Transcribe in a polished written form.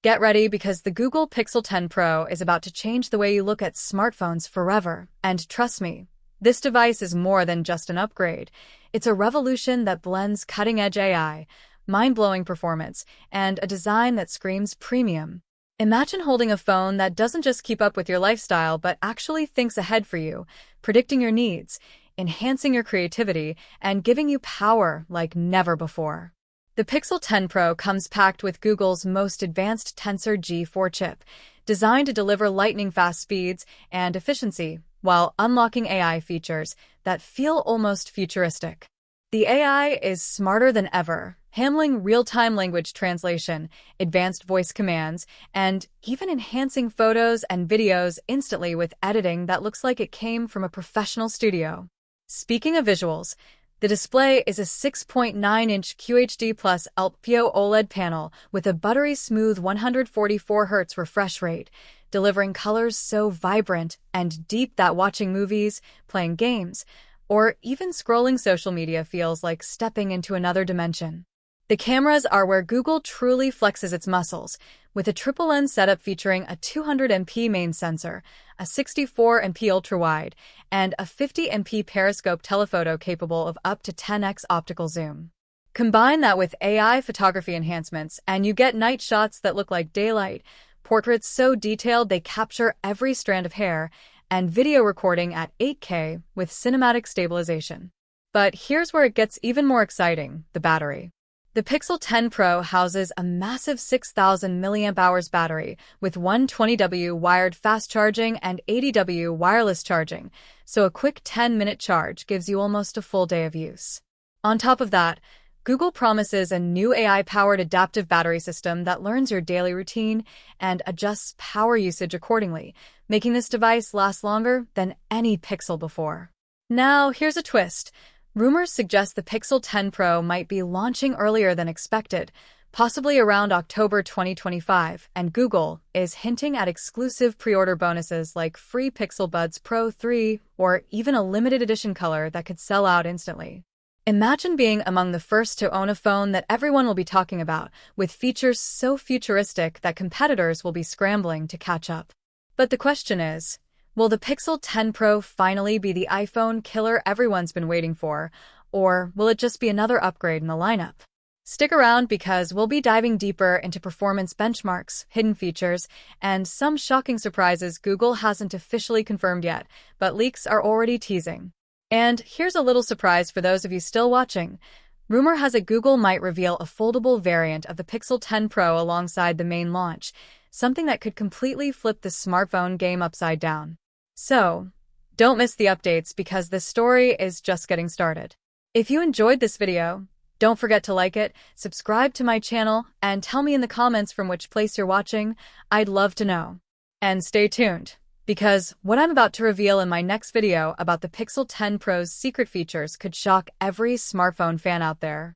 Get ready because the Google Pixel 10 Pro is about to change the way you look at smartphones forever. And trust me, this device is more than just an upgrade. It's a revolution that blends cutting-edge AI, mind-blowing performance, and a design that screams premium. Imagine holding a phone that doesn't just keep up with your lifestyle but actually thinks ahead for you, predicting your needs, enhancing your creativity, and giving you power like never before. The Pixel 10 Pro comes packed with Google's most advanced Tensor G4 chip, designed to deliver lightning-fast speeds and efficiency while unlocking AI features that feel almost futuristic. The AI is smarter than ever, handling real-time language translation, advanced voice commands, and even enhancing photos and videos instantly with editing that looks like it came from a professional studio. Speaking of visuals, the display is a 6.9-inch QHD+ LTPO OLED panel with a buttery smooth 144 Hz refresh rate, delivering colors so vibrant and deep that watching movies, playing games, or even scrolling social media feels like stepping into another dimension. The cameras are where Google truly flexes its muscles, with a triple lens setup featuring a 200MP main sensor, a 64MP ultra-wide, and a 50MP periscope telephoto capable of up to 10x optical zoom. Combine that with AI photography enhancements, and you get night shots that look like daylight, portraits so detailed they capture every strand of hair, and video recording at 8K with cinematic stabilization. But here's where it gets even more exciting: the battery. The Pixel 10 Pro houses a massive 6,000 mAh battery with 120W wired fast charging and 80W wireless charging, so a quick 10-minute charge gives you almost a full day of use. On top of that, Google promises a new AI-powered adaptive battery system that learns your daily routine and adjusts power usage accordingly, making this device last longer than any Pixel before. Now, here's a twist. Rumors suggest the Pixel 10 Pro might be launching earlier than expected, possibly around October 2025, and Google is hinting at exclusive pre-order bonuses like free Pixel Buds Pro 3 or even a limited edition color that could sell out instantly. Imagine being among the first to own a phone that everyone will be talking about, with features so futuristic that competitors will be scrambling to catch up. But the question is, will the Pixel 10 Pro finally be the iPhone killer everyone's been waiting for, or will it just be another upgrade in the lineup? Stick around because we'll be diving deeper into performance benchmarks, hidden features, and some shocking surprises Google hasn't officially confirmed yet, but leaks are already teasing. And here's a little surprise for those of you still watching. Rumor has it Google might reveal a foldable variant of the Pixel 10 Pro alongside the main launch, something that could completely flip the smartphone game upside down. So, don't miss the updates because this story is just getting started. If you enjoyed this video, don't forget to like it, subscribe to my channel, and tell me in the comments from which place you're watching. I'd love to know. And stay tuned, because what I'm about to reveal in my next video about the Pixel 10 Pro's secret features could shock every smartphone fan out there.